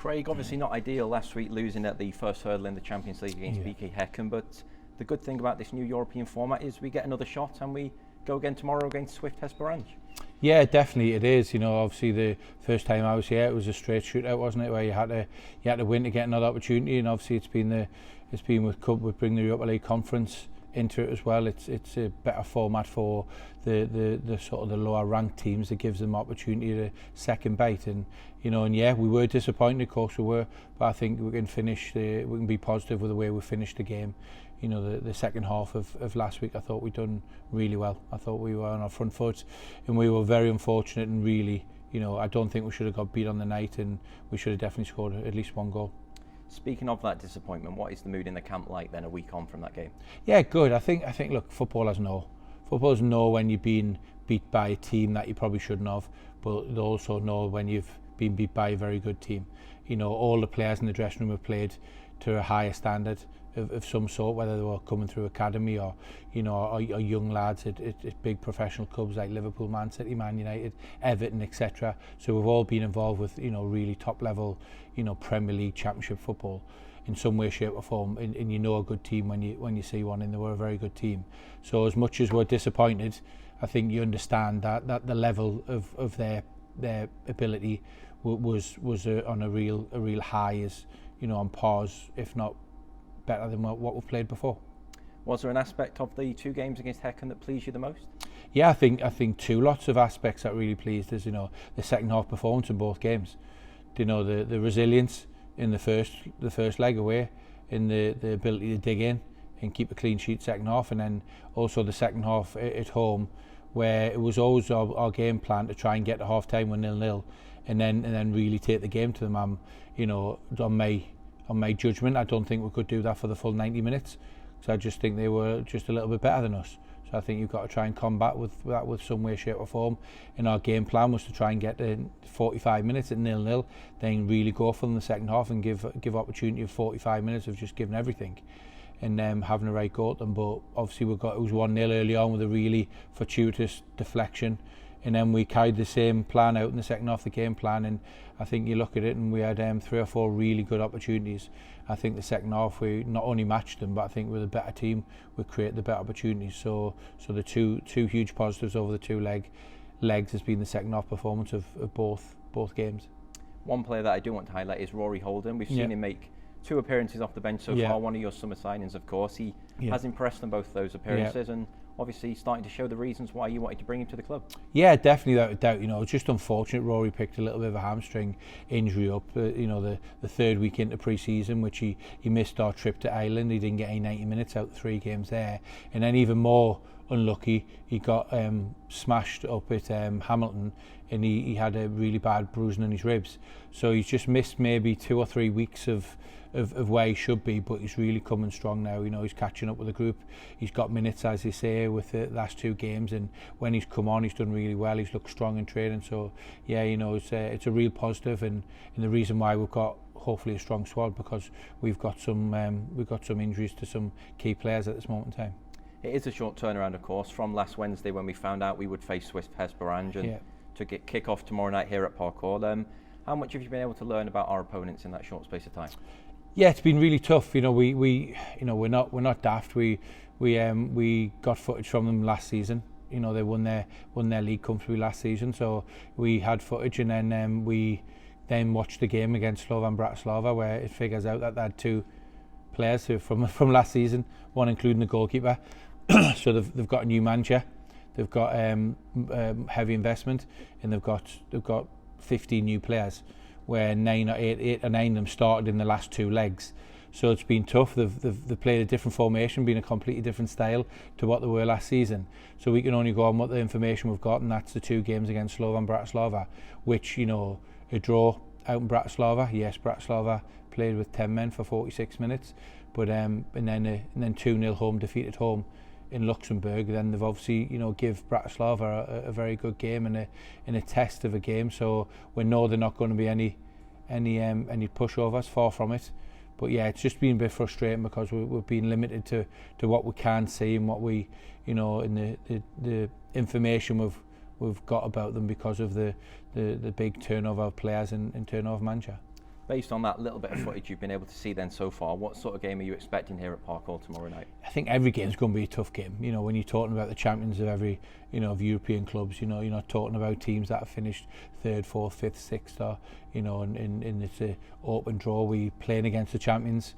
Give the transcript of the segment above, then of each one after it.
Craig, obviously not ideal last week, losing at the first hurdle in the Champions League against BK Häcken, but the good thing about this new European format is we get another shot and we go again tomorrow against Swift Hesperange. Yeah, definitely it is. Obviously the first time I was here, it was a straight shootout, wasn't it? Where you had to win to get another opportunity, and obviously it's been with Cup, with bringing the Europa League Conference into it as well. It's a better format for the sort of the lower ranked teams that gives them opportunity to second bite, and we were disappointed, of course we were, but I think we can be positive with the way we finished the game. The second half of last week, I thought we'd done really well. I thought we were on our front foot, and we were very unfortunate, and really, I don't think we should have got beat on the night, and we should have definitely scored at least one goal. Speaking of that disappointment, what is the mood in the camp like then a week on from that game? Yeah, good. I think look, footballers know when you've been beat by a team that you probably shouldn't have, but they also know when you've been beat by a very good team. All the players in the dressing room have played to a higher standard of some sort, whether they were coming through academy or young lads at big professional clubs like Liverpool, Man City, Man United, Everton, etc. So we've all been involved with really top level Premier League, Championship football in some way, shape or form, and a good team when you see one, and they were a very good team. So as much as we're disappointed, I think you understand that the level of their ability was on a real high, is on pause, if not better than what we've played before. Was there an aspect of the two games against Häcken that pleased you the most? Yeah, I think lots of aspects that really pleased us. The second half performance in both games. The resilience in the first leg away, in the ability to dig in and keep a clean sheet second half, and then also the second half at home, where it was always our game plan to try and get to half time with 0-0, and then really take the game to them. On my judgment, I don't think we could do that for the full 90 minutes. So I just think they were just a little bit better than us. So I think you've got to try and combat that with some way, shape or form. And our game plan was to try and get to 45 minutes at 0-0, then really go for them in the second half and give opportunity of 45 minutes of just giving everything and having a right go at them. But obviously it was 1-0 early on with a really fortuitous deflection. And then we carried the same plan out in the second half, the game plan, and I think you look at it and we had 3 or 4 really good opportunities. I think the second half we not only matched them, but I think with a better team we created the better opportunities. So the two huge positives over the two legs has been the second half performance of both games. One player that I do want to highlight is Rory Fallon. We've seen him make 2 appearances off the bench so far, one of your summer signings of course. He has impressed on both those appearances, and obviously starting to show the reasons why you wanted to bring him to the club. Yeah, definitely, without doubt. It's just unfortunate Rory picked a little bit of a hamstring injury up, the third week into pre-season, which he missed our trip to Ireland. He didn't get any 90 minutes out of the 3 games there. And then even more unlucky, he got smashed up at Hamilton, and he had a really bad bruising in his ribs. So he's just missed maybe 2 or 3 weeks of where he should be, but he's really coming strong now. He's catching up with the group. He's got minutes, as they say, with the last 2 games, and when he's come on, he's done really well. He's looked strong in training. So yeah, it's a real positive, and the reason why we've got hopefully a strong squad, because we've got some injuries to some key players at this moment in time. It is a short turnaround, of course, from last Wednesday when we found out we would face Swift Hesperange, and to kick off tomorrow night here at Park Hall. How much have you been able to learn about our opponents in that short space of time? Yeah, it's been really tough. We're not daft. We got footage from them last season. They won their league comfortably last season, so we had footage, and then we watched the game against Slovan Bratislava, where it figures out that they had 2 players from last season, one including the goalkeeper. So they've got a new manager, they've got heavy investment, and they've got 15 new players, where 8 or 9 of them started in the last 2 legs. So it's been tough. They've played a different formation, been a completely different style to what they were last season. So we can only go on what the information we've got, and that's the 2 games against Slovan Bratislava, which a draw out in Bratislava. Yes, Bratislava played with 10 men for 46 minutes, but and then 2-0 home defeat at home in Luxembourg. Then they've obviously give Bratislava a very good game and a test of a game. So we know they're not going to be any pushovers, far from it. But yeah, it's just been a bit frustrating because we've been limited to what we can see and what we in the information we've got about them because of the big turnover of players and turnover of manager. Based on that little bit of footage you've been able to see then so far, what sort of game are you expecting here at Park Hall tomorrow night? I think every game's going to be a tough game. You know, when you're talking about the champions of every, of European clubs, you're not talking about teams that have finished 3rd, 4th, 5th, 6th, or, and it's an open draw. We playing against the champions.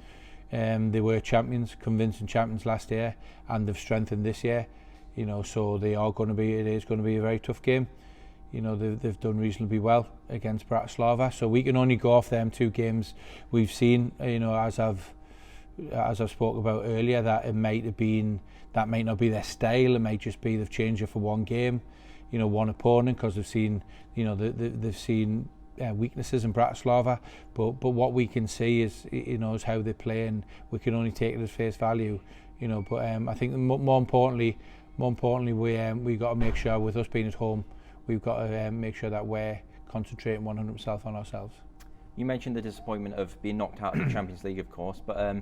They were champions, convincing champions last year, and they've strengthened this year. So it is going to be a very tough game. They've done reasonably well against Bratislava, so we can only go off them 2 games we've seen. As I've spoke about earlier, that might not be their style. It might just be they've changed it for one game, one opponent, because they've seen weaknesses in Bratislava. But what we can see is how they play, and we can only take it as face value. But I think more importantly, we got to make sure, with us being at home, we've got to make sure that we're concentrating 100% on ourselves. You mentioned the disappointment of being knocked out of the Champions League, of course, but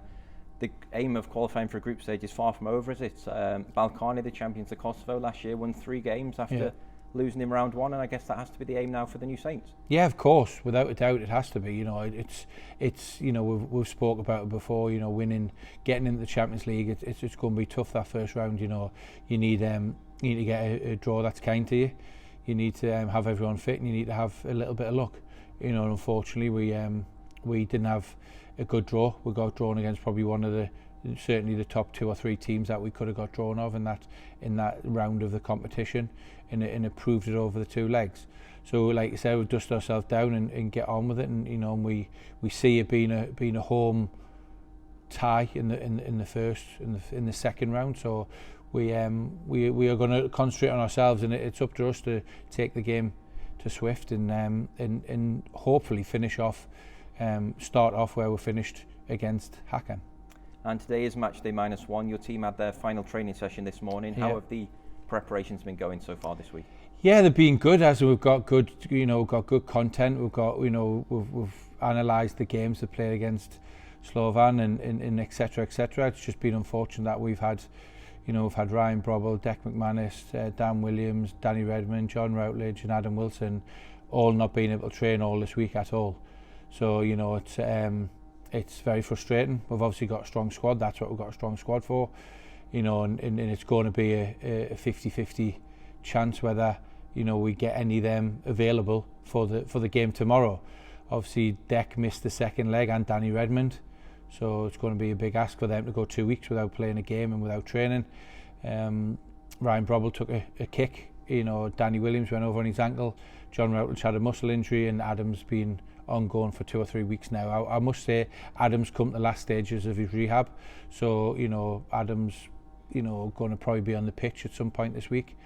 the aim of qualifying for a group stage is far from over, is it? Balkani, the champions of Kosovo last year, won 3 games after losing in round 1, and I guess that has to be the aim now for the new Saints. Yeah, of course, without a doubt, it has to be. It's we've spoke about it before. Getting into the Champions League, it's going to be tough that first round. You need to get a draw that's kind to you. You need to have everyone fit, and you need to have a little bit of luck. Unfortunately, we didn't have a good draw. We got drawn against probably certainly the top 2 or 3 teams that we could have got drawn of in that round of the competition, and it proved it over the 2 legs. So, like you said, we dust ourselves down and get on with it, and we see it being a home tie in the second round. So we are going to concentrate on ourselves, and it's up to us to take the game to Swift and hopefully start off where we finished against Hakan. And today is Matchday -1. Your team had their final training session this morning. How have the preparations been going so far this week? Yeah, they've been good. As we've got good, got good content. We've got, we've analysed the games they played against Slovan and etc. It's just been unfortunate that we've had Ryan Brobble, Dec McManus, Dan Williams, Danny Redmond, John Routledge and Adam Wilson all not being able to train all this week at all. So, it's very frustrating. We've obviously got a strong squad. That's what we've got a strong squad for. And it's going to be a 50-50 chance whether, we get any of them available for the game tomorrow. Obviously, Dec missed the second leg, and Danny Redmond. So it's going to be a big ask for them to go 2 weeks without playing a game and without training. Ryan Brobble took a kick. Danny Williams went over on his ankle. John Routledge had a muscle injury, and Adam's been ongoing for 2 or 3 weeks now. I must say, Adam's come to the last stages of his rehab. So, Adam's, going to probably be on the pitch at some point this week.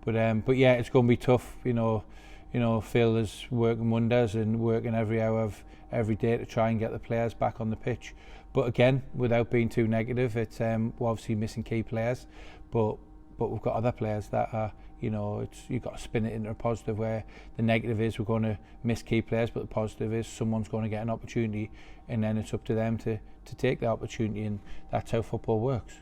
But yeah, it's going to be tough. Phil is working wonders and working every hour of every day to try and get the players back on the pitch. But again, without being too negative, it's we're obviously missing key players, but we've got other players that are, you've got to spin it into a positive, where the negative is we're going to miss key players, but the positive is someone's going to get an opportunity, and then it's up to them to take the opportunity, and that's how football works.